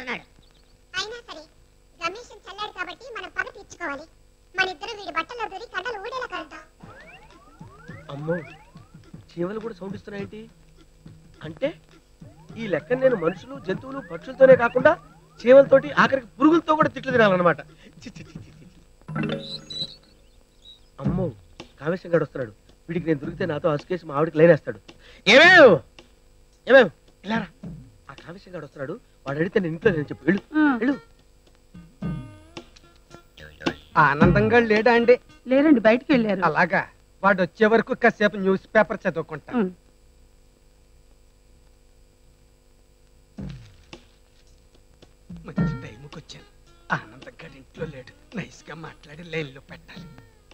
ఉన్నాడు. అయినా సరే రమేష్ చల్లాడు కాబట్టి మనం పగ తీర్చుకోవాలి. మన ఇద్దరు వీడి బట్టలో దూరి కండలు ఊడేలా కలుద్దాం. అమ్మో, చీమలు కూడా సౌండ్ ఇస్తున్నాయేంటి? అంటే ఈ లెక్క నేను మనుషులు, జంతువులు, పక్షులతోనే కాకుండా చీమలతోటి ఆఖరికి పురుగులతో కూడా తిట్లు తినాలన్నమాట. అమ్మో, కామేశం గడు వస్తున్నాడు. వీడికి నేను దొరికితే నాతో అసుకేసి మా ఆవిడికి లైనేస్తాడు. ఏమేవ్ ఇలారా, ఆ కామేశం గడు వస్తున్నాడు. వాడు అడిగితే నేను ఇంట్లో నేను చెప్పు. వెళ్ళు వెళ్ళు. ఆనందంగా లేడా అండి? లేరండి, బయటికి వెళ్ళారు. అలాగా, వాడు వచ్చే వరకు కాసేపు న్యూస్ పేపర్ చదువుకుంటా. మంచి టైంకి వచ్చాను. ఆనందంగా ఇంట్లో లేడు. నైస్ గా మాట్లాడి లైన్ లో పెట్టాలి.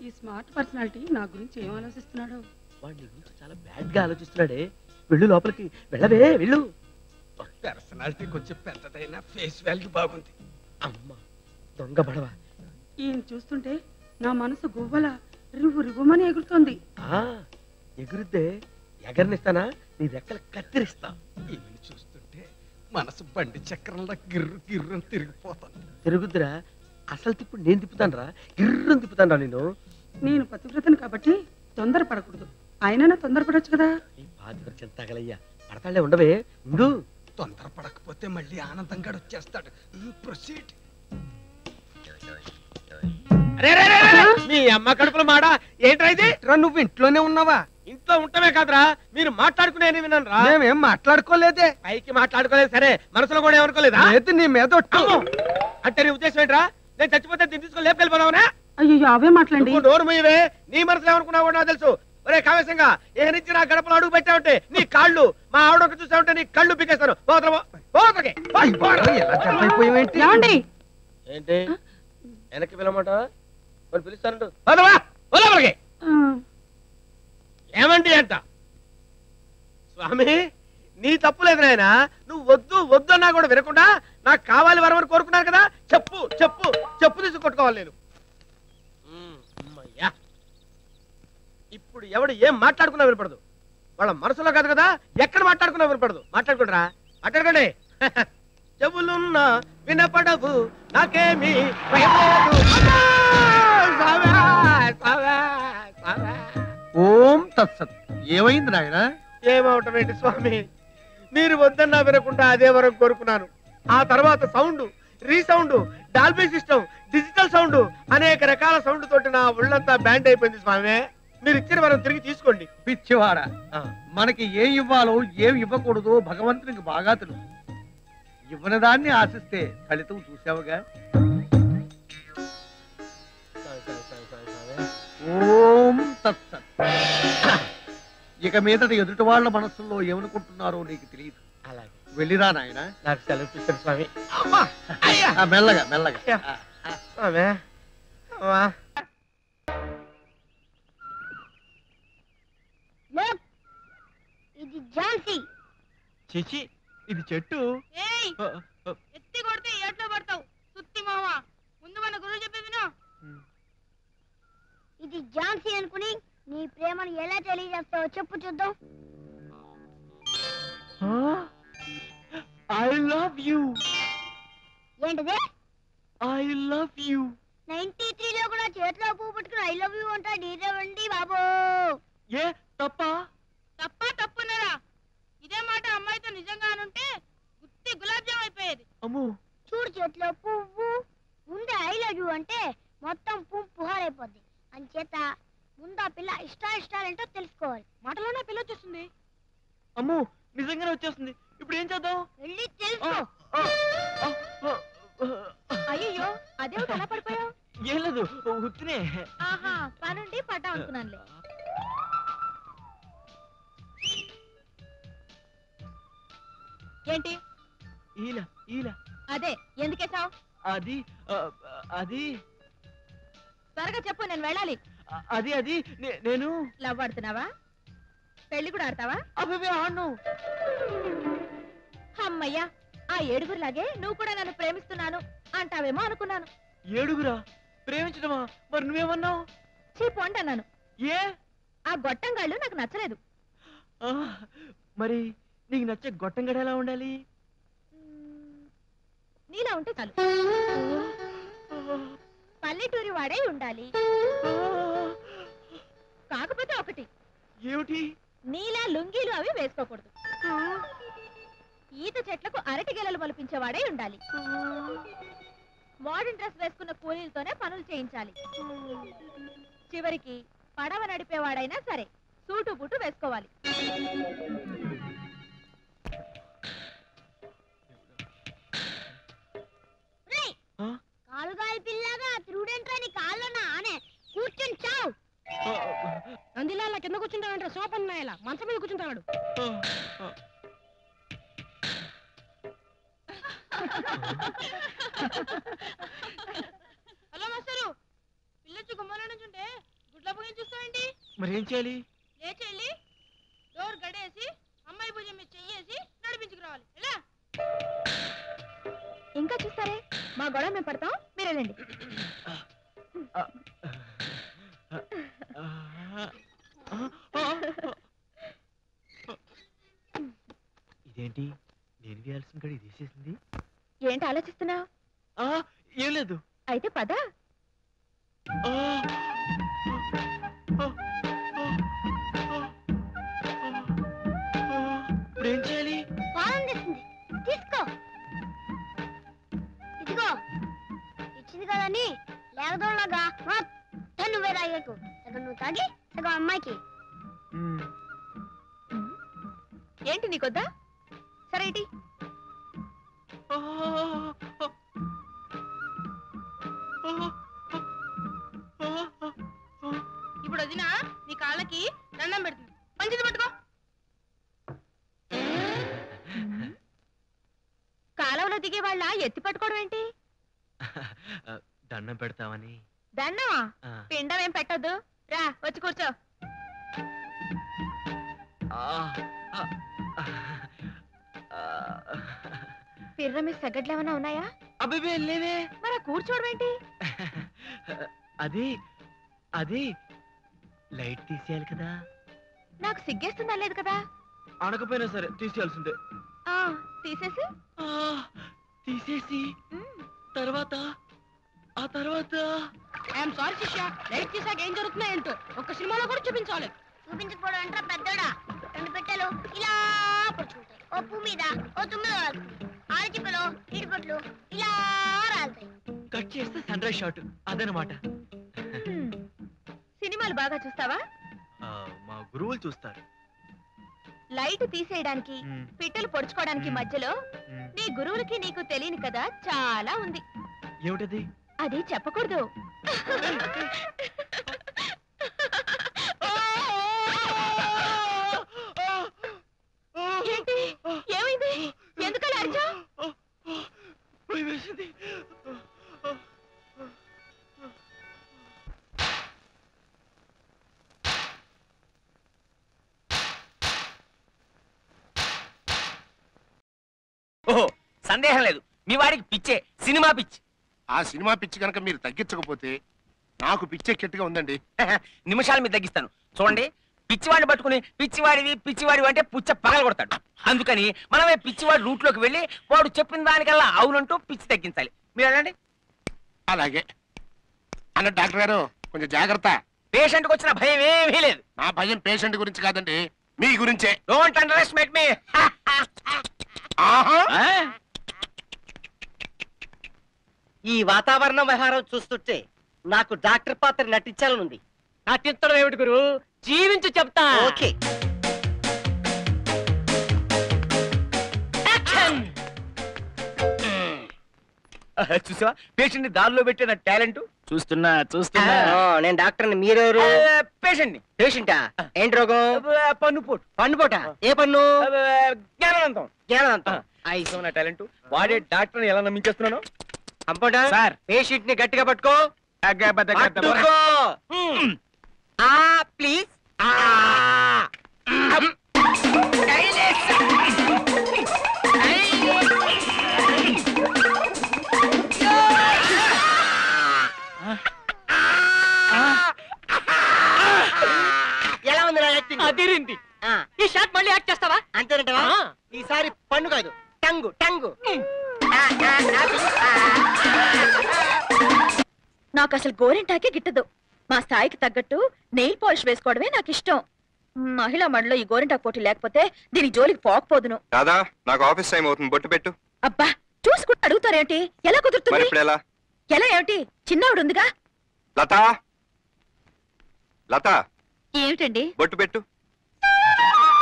ఈ స్మార్ట్ పర్సనాలిటీ నా గురించి ఏం ఆలోచిస్తున్నాడు? వాడు నీ గురించి చాలా బ్యాడ్ గా ఆలోచిస్తున్నాడే. వెళ్ళు లోపలికి, వెళ్ళవే వెళ్ళు. పర్సనాలిటీ కొంచెం పెద్దదైనా ఫేస్ వాల్యూ బాగుంది. అమ్మ దొంగ బడవ. ఈయన చూస్తుంటే నా మనసు గువ్వల రివ్వు రివ్వుమని ఎగురుతోంది. ఎగురుద్దే, ఎగరనిస్తానా? నీ రెక్కలు కత్తిరిస్తా. ఈమెను చూస్తుంటే మనసు బండి చక్రంలో గిర్రు గిర్రు అని తిరిగిపోతాను. తిరుగుద్దురా, అసలు తిప్పుడు నేను తిప్పుతాను రా. గిర్రని తిప్పుతాను రా నేను. నేను పతివ్రతను కాబట్టి తొందరపడకూడదు. అయినా నా తొందరపడొచ్చు కదా. ఈ పాతివ్రత చింతగలయ్యా, పడతాళ్లే ఉండవే ఉండు. తొందరపడకపోతే మళ్ళీ ఆనందంగా వచ్చేస్తాడు. ప్రొసీడ్. మీ అమ్మ కడుపులో మాడ ఏంట్రా ఇది? నువ్వు ఇంట్లోనే ఉన్నావా? ఇంట్లో ఉంటమే కాదురా, మీరు మాట్లాడుకునే విన్నాను రా. మేమేం మాట్లాడుకోలేదే. పైకి మాట్లాడుకోలేదు సరే, మనసులో కూడా ఏమనుకోలేదా? లేదు, నీ మీద అంటే నీ ఉద్దేశం ఏంట్రా? నేను చచ్చిపోతే దీన్ని తీసుకొని లేపుకెళ్ళిపోదావునా? అయ్యో అవే మాట్లాడండి. నోరు మూయవే. నీ మనసులో ఏమనుకున్నావు కూడా నాకు తెలుసు. ఒరే కావేశంగా, ఏ నుంచి నా గడపలో అడుగు పెట్టావుంటే నీ కాళ్ళు, మా ఆవిడ చూసావుంటే నీ కళ్ళు పీకేస్తాను. ఏంటి వెనక్కి వెళ్ళమాట వాళ్ళు పిలుస్తానంటు. ఏమండి అంట? స్వామి నీ తప్పు లేదు నాయన. నువ్వు వద్దు వద్దు అన్నా కూడా వినకుండా నాకు కావాలి వరమని కోరుకున్నాను కదా. చెప్పు చెప్పు చెప్పు తీసి కొట్టుకోవాలి నేను. అమ్మయ్యా, ఇప్పుడు ఎవడు ఏం మాట్లాడుకున్నా వినపడదు. వాళ్ళ మనసులో కాదు కదా, ఎక్కడ మాట్లాడుకున్నా వినపడదు. మాట్లాడుకుంటారా? మాట్లాడుకోండి. చెవులున్నా వినపడవు నాకేమి ఓం తత్సత్. ఏమైంది నాయన? ఏమవటం ఏంటి స్వామి, మీరు వద్దన్నా వినకుండా అదే వరం కోరుకున్నాను. ఆ తర్వాత sound, resound, Dolby system, digital sound, అనేక రకాల సౌండ్ తోటి నా ఒళ్ళంతా బ్యాండ్ అయిపోయింది స్వామి. మీరు ఇచ్చిన వరం తిరిగి తీసుకోండి. పిచ్చివాడా, మనకి ఏం ఇవ్వాలో ఏం ఇవ్వకూడదో భగవంతునికి బాగా తెలుసు. ఇవ్వని దాన్ని ఆశిస్తే ఫలితం చూసావుగా. ఓం తత్సత్. ఇక మీదట ఎదుటి వాళ్ళ మనసుల్లో ఏమనుకుంటున్నారో నీకు తెలియదు. అలాగే వెళ్ళిరా నాయన. నాకు సెలవు ఇస్తాడు స్వామి. మెల్లగా మెల్లగా. ఇది ఝాన్సీ. చిచి, ఇది చెట్టు. ఎత్తి కొడితే ఏట్లో పడతావు సుత్తి మావా. ముందు మన గురువు చెప్పి విను. ఇది ఝాన్సీ అనుకుని నీ ప్రేమను ఎలా తెలియజేస్తావో చెప్పు చూద్దాం. I love you. ఏంటిది? I love you. 93లో కూడా చేతిలో పువ్వు పట్టుకుని ఐ లవ్ యూ అంటా డీరేవండి బాబు. ఏ తప్ప? తప్ప తప్పున్నారా? ఇదే మాట అమ్మాయితో నిజంగా అనుంటే గుత్తి గులాబ్ జామ్ అయిపోయేది. అమ్మో, చూడు చేతిలో పువ్వు ముందే ఐ లవ్ యూ అంటే మొత్తం పువ్వు పుహారైపోద్ది. అంచేత ముందు ఆ పిల్ల ఇష్టాలేంటో తెలుసుకోవాలి. మాటలోనే పిల్ల వచ్చేస్తుంది. అమ్మో నిజంగానే వచ్చేస్తుంది. ఇప్పుడు ఏం చేద్దాం? వెళ్ళి తెలుసుకో. అయ్యో అదేమిటి అలా పడిపోయావు? ఏం లేదు, ఉత్తినే. ఆహా, పనుండి పడ్డా అనుకున్నానులే. ఏంటి ఈల ఈల? అదే ఎందుకేసావు? అది అది త్వరగా చెప్పు, నేను వెళ్ళాలి. అది అది నేను లవ్ ఆడుతున్నావా? పెళ్లి కూడా ఆడతావా? అబ్బే ఆడను. అమ్మయ్యా, ఆ ఏడుగురులాగే నువ్వు కూడా నన్ను ప్రేమిస్తున్నాను అంటావేమో అనుకున్నాను. ఏడుగురా ప్రేమించడమా? మరి నువ్వేమన్నావు? చీపు అన్నాను. ఏ? ఆ గొట్టంగాళ్ళు నాకు నచ్చలేదు. మరి నీకు నచ్చే గొట్టంగడ ఎలా ఉండాలి? ఉంటే చాలు. పల్లెటూరి వాడే ఉండాలి. కాకపోతే ఒకటి, ఏమిటి? నీలా లుంగీలు అవి వేసుకోకూడదు. ఈత చెట్లకు అరటి గెలలు మలిపించేవాడే ఉండాలి. మోడర్న్ డ్రెస్ వేసుకున్న కూలీలతోనే పనులు చేయించాలి. చివరికి పడవ నడిపేవాడైనా సరే సూటు బూటు వేసుకోవాలి. కాలుగాలి పిల్లగా తిరుగుడేంట్రా కాళ్ళనా ఆనే కూర్చొని చావు. నందిలా కింద కూర్చుంటావంటే సోపన్నాయలా మంచం మీద కూర్చుంటావాడు. హలో మాస్టరు, పిల్లొచ్చి గుమ్మలో నుంచుంటే గుడ్ల పొయ్యి చూస్తావేంటి? మరేం చేయాలి? లేచి వెళ్ళి డోర్ గడేసి అమ్మాయి భుజం మీద చెయ్యేసి నడిపించుకురావాలి. ఎలా? ఇంకా చూస్తారే, మా గొడవ మేము పడతాం, మీరు వెళ్ళండి. ఇదేంటి, నేను వేయాల్సిన గడి తీసేసింది? ఏంటి ఆలోచిస్తున్నావు? ఏం లేదు. అయితే పద. ఇప్పుడు ఏం చేయాలి? పాలం తెస్తుంది, తీసుకో. ఇదిగో ఇచ్చింది కదని లేకదోళ్ళగా మొత్తం నువ్వే తాగేకు. సగం నువ్వు తాగి సగం అమ్మాయికి. ఏంటి నీకొద్దా? సరే ఇటీ. ఇప్పుడు వదినా నీ కాళ్ళకి దండం పెడుతుంది, మంచిది పట్టుకో. కాలంలో దిగే వాళ్ళ ఎత్తి పట్టుకోవడం ఏంటి? దండం పెడతామని. దండమా? పిండం ఏం పెట్టద్దు, రా వచ్చి కూర్చో. పిర్ర మీద సగడ్లు ఏమైనా ఉన్నాయా? అబ్బే లేవే. మరి కూర్చోవడం ఏంటి? అది అది లైట్ తీసేయాలి కదా. నాకు సిగ్గేస్తుందా లేదు కదా? అనకపోయినా సరే తీసేయాల్సిందే. తీసేసి తీసేసి తర్వాత ఆ తర్వాత ఐఎమ్ సారీ శిష్య, లైట్ తీసాక ఏం జరుగుతుందో ఏంటో ఒక్క సినిమాలో కూడా చూపించాలి. చూపించకపోవడం అంటారా పెద్దోడా? రెండు పెట్టెలు ఇలా పడుచుకుంటాయి. ఓ పువ్వు మీద ఓ తుమ్మిద రాలుతుంది. ఆడచిప్పలు ఇడిపట్లు ఇలా రాలుతాయి. కట్ చేస్తే సన్ రైజ్ షాట్ అదనమాట. సినిమాలు బాగా చూస్తావా? మా గురువులు చూస్తారు. లైట్ తీసేయడానికి పిట్టలు పొడుచుకోవడానికి మధ్యలో నీ గురువులకి నీకు తెలియని కదా చాలా ఉంది. ఏమిటది? అది చెప్పకూడదు. ఏంటి, ఏమైంది? ఎందుకలా అరిచావ్? ఓహో, సందేహం లేదు, మీ వాడికి పిచ్చే, సినిమా పిచ్చి. ఆ సినిమా పిచ్చి కనుక మీరు తగ్గించకపోతే నాకు పిచ్చెక్కిట్టుగా ఉందండి. నిమిషాలు మీరు తగ్గిస్తాను చూడండి. పిచ్చివాడిని పట్టుకుని పిచ్చివాడి అంటే పుచ్చ పగల కొడతాడు. అందుకని మనమే పిచ్చివాడి రూట్ లోకి వెళ్ళి వాడు చెప్పిన దానికల్లా అవునంటూ పిచ్చి తగ్గించాలి. మీరు వెళ్ళండి. అలాగే అన్న డాక్టర్ గారు, కొంచెం జాగ్రత్త. పేషెంట్కి వచ్చిన భయం ఏమీ లేదు. నా భయం పేషెంట్ గురించి కాదండి, మీ గురించే. డోంట్ అండర్ ఎస్టిమేట్ మీ. ఈ వాతావరణ వ్యవహారం చూస్తుంటే నాకు డాక్టర్ పాత్ర నటించాలనుంది. నటించడం ఏమిటి గురు, జీవించి చెప్తా. ఓకే. చూసావా పేషెంట్ ని దారిలో పెట్టే నా టాలెంట్. చూస్తున్నా నేను డాక్టర్ని, మీరెవరు? పేషెంట్ ని. పేషెంటా? ఏంటి రోగం? పన్నుపోటు. పన్నుపోట? ఏ పన్ను? జ్ఞానవంతం. జ్ఞానవంతం. నా టాలెంట్ వాడే డాక్టర్ ఎలా నమ్మించేస్తున్నాను. కంపౌండర్ సార్, పేషెంట్ ని గట్టిగా పట్టుకో. ప్లీజ్. ఎలా ఉంది నా యాక్టింగ్? అదిరింది. ఈ షాట్ మళ్ళీ యాక్ట్ చేస్తావా? అంతేనంటవా? ఈసారి పన్ను కాదు, టంగు. నాకు అసలు గోరింటాకే గిట్టదు. మా స్థాయికి తగ్గట్టు నెయిల్ పాలిష్ వేసుకోవడమే నాకు ఇష్టం. మహిళా మండలిలో ఈ గోరింటాకు పోటీ లేకపోతే దీని జోలికి పోకపోదును. రాదా, నాకు ఆఫీస్ టైం అవుతుంది, బొట్టు పెట్టు. అబ్బా చూసుకుంటూ అడుగుతారేంటి? ఎలా కుదురుతుంది? ఎలా ఎలా ఏమిటి? చిన్నవిడు ఉందిగా. లతా, లతా ఏమిటండి? బొట్టు పెట్టు.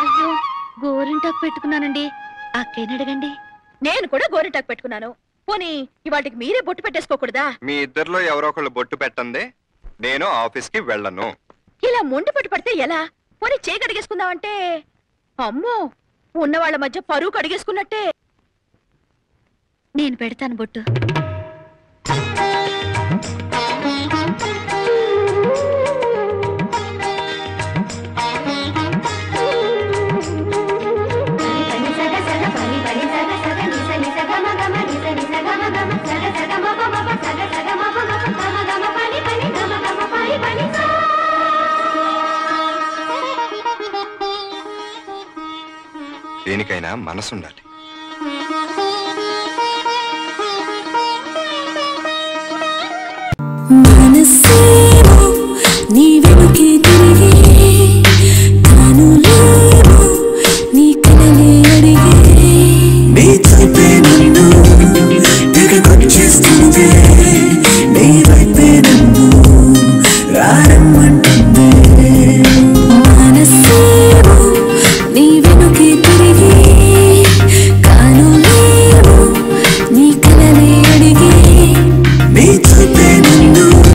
అయ్యో గోరింటాకు పెట్టుకున్నానండి. అక్కయ్యని అడగండి. నేను కూడా గోరింటాకు పెట్టుకున్నాను. పోనీ ఇవాటికి మీరే బొట్టు పెట్టేసుకోకూడదా? మీ ఇద్దరిలో ఎవరో ఒకళ్ళు బొట్టు పెట్టండి, నేను ఆఫీస్ కి వెళ్ళను. ఇలా మొండి పట్టు పడితే ఎలా? పోనీ చేయి కడిగేసుకుందామంటే అమ్మో, ఉన్న వాళ్ళ మధ్య పరువు కడిగేసుకున్నట్టే. నేను పెడతాను బొట్టు. దేనికైనా మనసుండాలి. మనసే